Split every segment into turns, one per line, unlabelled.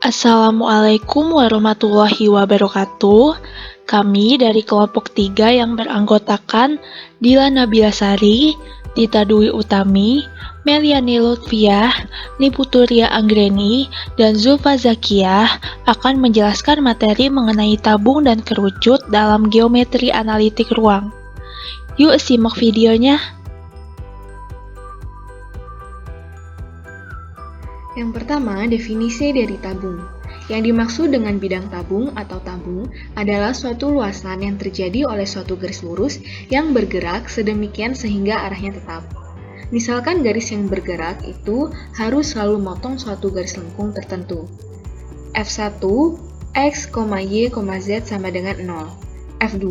Assalamualaikum warahmatullahi wabarakatuh. Kami dari kelompok 3 yang beranggotakan Dila Nabila Sari, Tita Dwi Utami, Meliani Lutfiah, Niputuria Anggreni, dan Zulfa Zakiyah akan menjelaskan materi mengenai tabung dan kerucut dalam geometri analitik ruang. Yuk simak videonya.
Yang pertama, definisi dari tabung. Yang dimaksud dengan bidang tabung atau tabung adalah suatu luasan yang terjadi oleh suatu garis lurus yang bergerak sedemikian sehingga arahnya tetap. Misalkan garis yang bergerak itu harus selalu motong suatu garis lengkung tertentu. F1, X, Y, Z sama dengan 0. F2,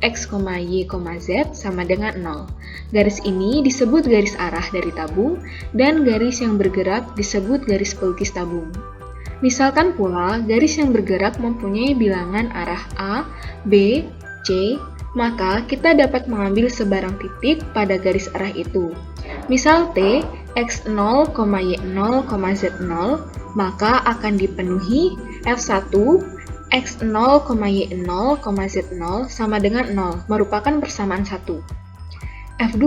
X, Y, Z sama dengan 0. Garis ini disebut garis arah dari tabung, dan garis yang bergerak disebut garis pelukis tabung. Misalkan pula, garis yang bergerak mempunyai bilangan arah A, B, C, maka kita dapat mengambil sebarang titik pada garis arah itu. Misal T, X0, Y0, Z0, maka akan dipenuhi F1, X0, Y0, Z0 sama dengan 0, merupakan persamaan 1. F2,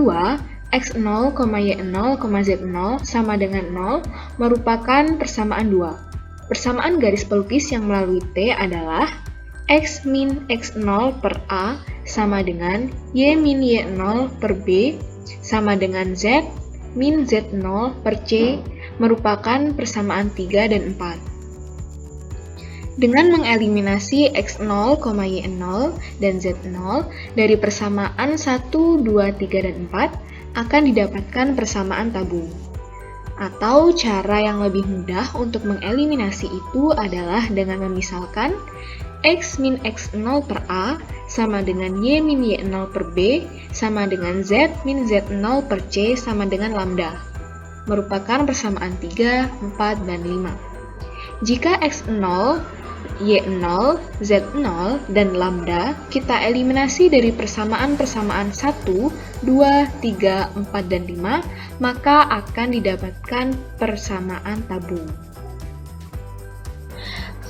X0, Y0, Z0 sama dengan 0, merupakan persamaan 2. Persamaan garis pelukis yang melalui T adalah X min X0 per A sama dengan Y min Y0 per B sama dengan Z min Z0 per C, merupakan persamaan 3 dan 4. Dengan mengeliminasi X0, Y0, dan Z0 dari persamaan 1, 2, 3, dan 4, akan didapatkan persamaan tabung. Atau cara yang lebih mudah untuk mengeliminasi itu adalah dengan memisalkan X min X0 per A sama dengan Y min Y0 per B sama dengan Z min Z0 per C sama dengan lambda, merupakan persamaan 3, 4, dan 5. Jika X0, Y0, Z0, dan lambda kita eliminasi dari persamaan-persamaan 1, 2, 3, 4, dan 5, maka akan didapatkan persamaan tabung.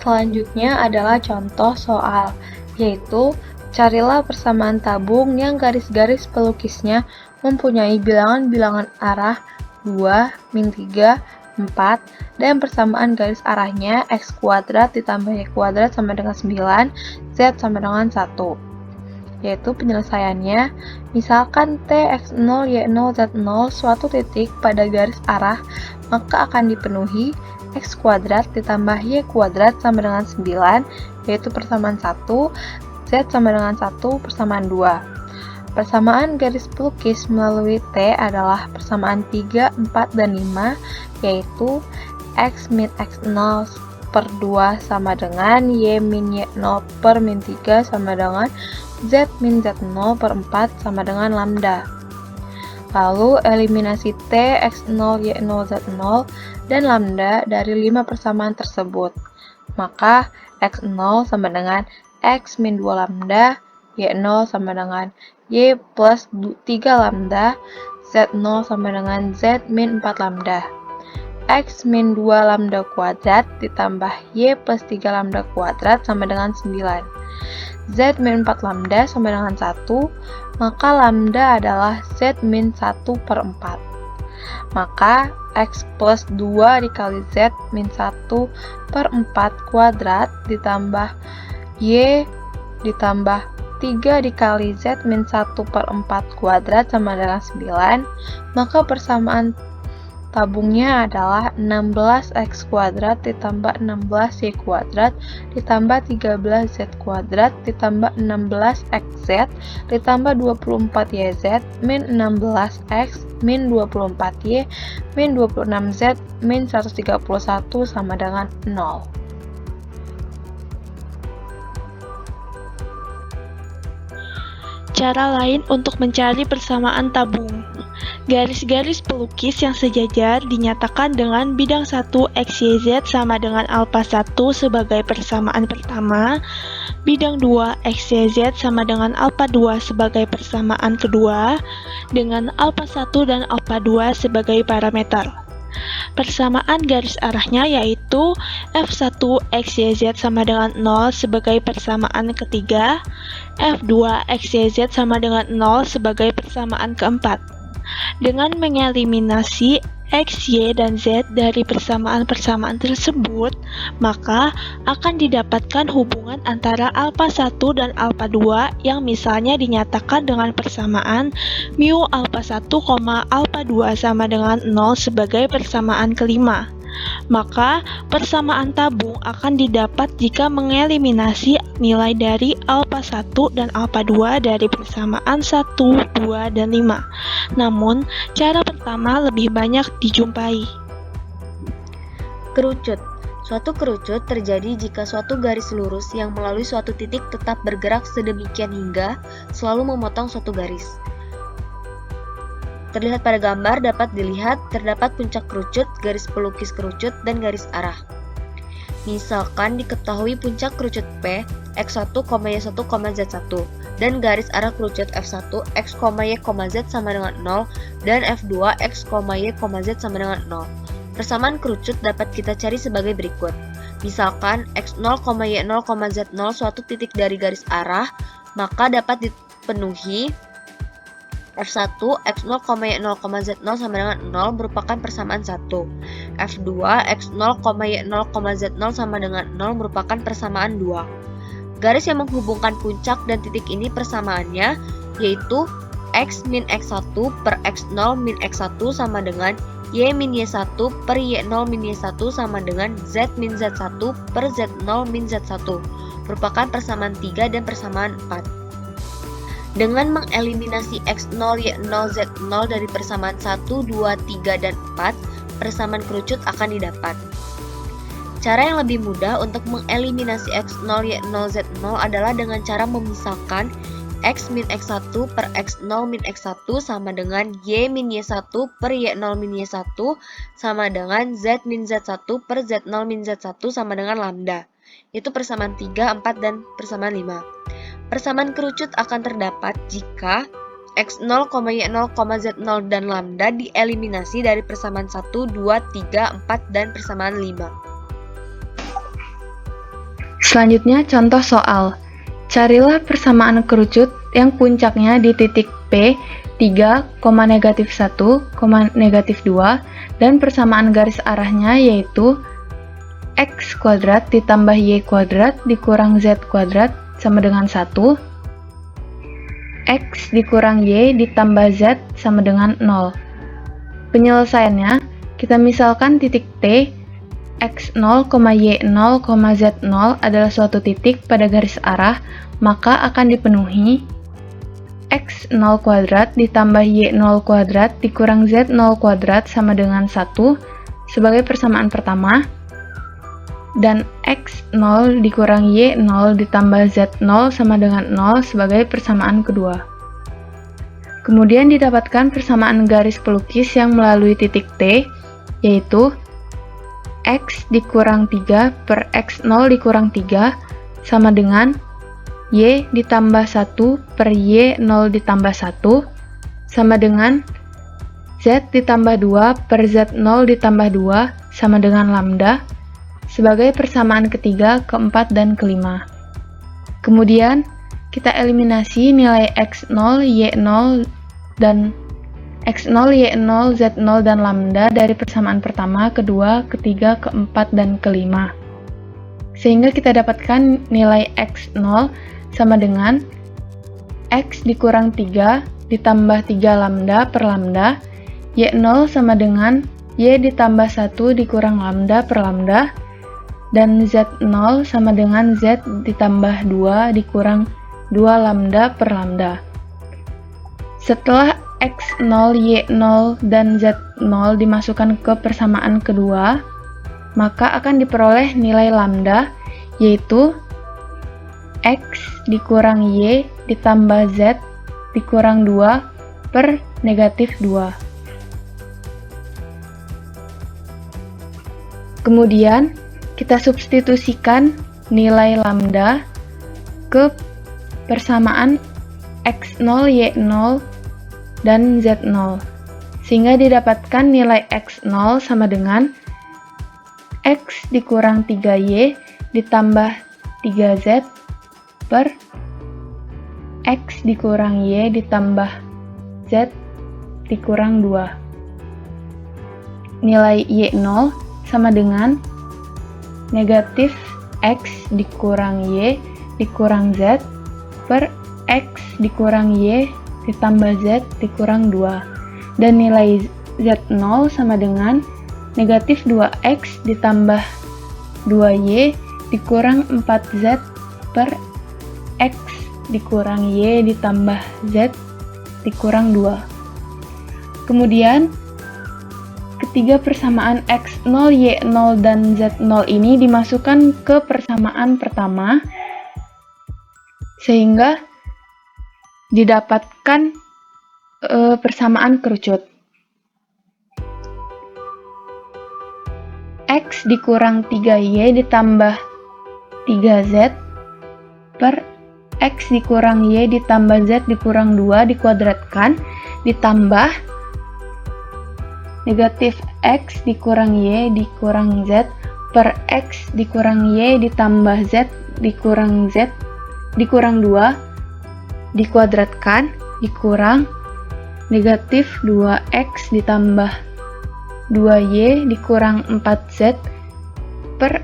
Selanjutnya adalah contoh soal, yaitu carilah persamaan tabung yang garis-garis pelukisnya mempunyai bilangan-bilangan arah 2, min 3, 4, dan persamaan garis arahnya X kuadrat ditambah Y kuadrat sama dengan 9, Z sama dengan 1. Yaitu penyelesaiannya, misalkan T, X0, Y0, Z0 suatu titik pada garis arah, maka akan dipenuhi X kuadrat ditambah Y kuadrat sama dengan 9, yaitu persamaan 1, Z sama dengan 1, persamaan 2. Persamaan garis pelukis melalui T adalah persamaan 3, 4, dan 5, yaitu X min X0 per 2 sama dengan Y min Y0 per min 3 sama dengan Z min Z0 per 4 sama dengan lambda. Lalu eliminasi T, X0, Y0, Z0, dan lambda dari 5 persamaan tersebut. Maka X0 sama dengan X min 2 lambda, Y0 sama dengan Y plus 3 lambda, Z0 sama dengan Z min 4 lambda. X min 2 lambda kuadrat ditambah Y plus 3 lambda kuadrat sama dengan 9. Z min 4 lambda sama dengan 1, maka lambda adalah Z min 1 per 4. Maka X plus 2 dikali Z min 1 per 4 kuadrat ditambah Y ditambah 3 dikali Z min 1 per 4 kuadrat sama dengan 9, maka persamaan tabungnya adalah 16x kuadrat ditambah 16y kuadrat ditambah 13z kuadrat ditambah 16xz ditambah 24yz min 16x min 24y min 26z min 131 sama dengan 0.
Cara lain untuk mencari persamaan tabung. Garis-garis pelukis yang sejajar dinyatakan dengan bidang 1 XYZ sama dengan alpha 1 sebagai persamaan pertama, bidang 2 XYZ sama dengan alpha 2 sebagai persamaan kedua, dengan alpha 1 dan alpha 2 sebagai parameter. Persamaan garis arahnya yaitu F1 X, Y, Z sama dengan 0 sebagai persamaan ketiga, F2 X, Y, Z sama dengan 0 sebagai persamaan keempat. Dengan mengeliminasi X, Y, dan Z dari persamaan-persamaan tersebut, maka akan didapatkan hubungan antara alpha 1 dan alpha 2 yang misalnya dinyatakan dengan persamaan mu alpha 1, alpha 2 sama dengan 0 sebagai persamaan kelima. Maka persamaan tabung akan didapat jika mengeliminasi nilai dari alpha 1 dan alpha 2 dari persamaan 1, 2, dan 5. Namun, cara pertama lebih banyak dijumpai.
Kerucut. Suatu kerucut terjadi jika suatu garis lurus yang melalui suatu titik tetap bergerak sedemikian hingga selalu memotong suatu garis. Terlihat pada gambar dapat dilihat terdapat puncak kerucut, garis pelukis kerucut, dan garis arah. Misalkan diketahui puncak kerucut P, X1, Y1, Z1, dan garis arah kerucut F1, X, Y, Z sama dengan 0, dan F2, X, Y, Z sama dengan 0. Persamaan kerucut dapat kita cari sebagai berikut. Misalkan X0, Y0, Z0 suatu titik dari garis arah, maka dapat dipenuhi F1, X0, Y0, Z0 sama dengan 0 merupakan persamaan 1. F2, X0, Y0, Z0 sama dengan 0 merupakan persamaan 2. Garis yang menghubungkan puncak dan titik ini persamaannya yaitu X min X1 per X0 min X1 sama dengan Y min Y1 per Y0 min Y1 sama dengan Z min Z1 per Z0 min Z1 merupakan persamaan 3 dan persamaan 4. Dengan mengeliminasi X0, Y0, Z0 dari persamaan 1, 2, 3, dan 4, persamaan kerucut akan didapat. Cara yang lebih mudah untuk mengeliminasi X0, Y0, Z0 adalah dengan cara memisahkan X min X1 per X0 min X1 sama dengan Y min Y1 per Y0 min Y1 sama dengan Z min Z1 per Z0 min Z1 sama dengan lambda. Itu persamaan 3, 4, dan persamaan 5. Persamaan kerucut akan terdapat jika X0, Y0, Z0 dan lambda dieliminasi dari persamaan 1, 2, 3, 4, dan persamaan 5.
Selanjutnya contoh soal. Carilah persamaan kerucut yang puncaknya di titik P 3, negatif 1, negatif 2 dan persamaan garis arahnya yaitu X kuadrat ditambah Y kuadrat dikurang Z kuadrat sama dengan 1, X dikurang Y ditambah Z sama dengan 0. Penyelesaiannya, kita misalkan titik T, X0, Y0, Z0 adalah suatu titik pada garis arah, maka akan dipenuhi X0 kuadrat ditambah Y0 kuadrat dikurang Z0 kuadrat sama dengan 1 sebagai persamaan pertama, dan X0 dikurang Y0 ditambah Z0 sama dengan 0 sebagai persamaan kedua. Kemudian didapatkan persamaan garis pelukis yang melalui titik T, yaitu X dikurang 3 per X0 dikurang 3 sama dengan Y ditambah 1 per Y0 ditambah 1 sama dengan Z ditambah 2 per Z0 ditambah 2 sama dengan lambda sebagai persamaan ketiga, keempat, dan kelima. Kemudian, kita eliminasi nilai X0, Y0, dan X0, Y0, Z0, dan lambda dari persamaan pertama, kedua, ketiga, keempat, dan kelima. Sehingga kita dapatkan nilai X0 sama dengan X dikurang 3 ditambah 3 lambda per lambda, Y0 sama dengan Y ditambah 1 dikurang lambda per lambda, dan Z0 sama dengan Z ditambah 2 dikurang 2 lambda per lambda. Setelah X0, Y0, dan Z0 dimasukkan ke persamaan kedua, maka akan diperoleh nilai lambda, yaitu X dikurang Y ditambah Z dikurang 2 per negatif 2. Kemudian, kita substitusikan nilai lambda ke persamaan X0, Y0, dan Z0. sehingga didapatkan nilai X0 sama dengan X dikurang 3Y ditambah 3Z per X dikurang Y ditambah Z dikurang 2. Nilai Y0 sama dengan negatif X dikurang Y dikurang Z per X dikurang Y ditambah Z dikurang 2. Dan nilai Z0 sama dengan negatif 2X ditambah 2Y dikurang 4Z per X dikurang Y ditambah Z dikurang 2. Kemudian, ketiga persamaan X0, Y0, dan Z0 ini dimasukkan ke persamaan pertama, sehingga didapatkan persamaan kerucut. X dikurang 3Y ditambah 3Z per X dikurang Y ditambah Z dikurang 2 dikuadratkan, ditambah negatif X dikurang Y dikurang Z per X dikurang Y ditambah Z dikurang 2 dikuadratkan, dikurang negatif 2X ditambah 2Y dikurang 4Z per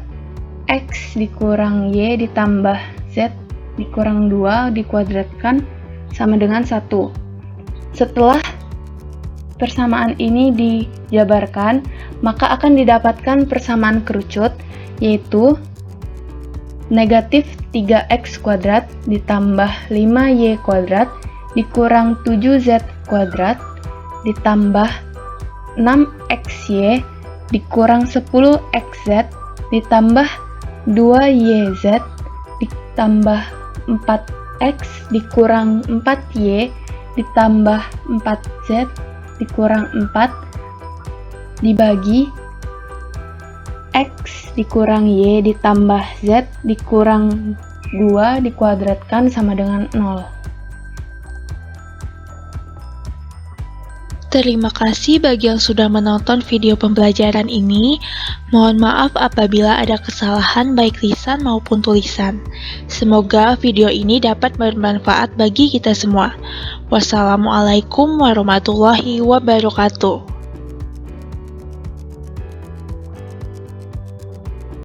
X dikurang Y ditambah Z dikurang 2 dikuadratkan sama dengan 1. Setelah persamaan ini dijabarkan, maka akan didapatkan persamaan kerucut, yaitu negatif 3X kuadrat ditambah 5Y kuadrat dikurang 7Z kuadrat ditambah 6XY dikurang 10XZ ditambah 2YZ ditambah 4X dikurang 4Y ditambah 4Z dikurang 4 dibagi X dikurang Y ditambah Z dikurang 2 dikuadratkan sama dengan 0.
Terima kasih bagi yang sudah menonton video pembelajaran ini. Mohon maaf apabila ada kesalahan baik lisan maupun tulisan. Semoga video ini dapat bermanfaat bagi kita semua. Wassalamualaikum warahmatullahi wabarakatuh.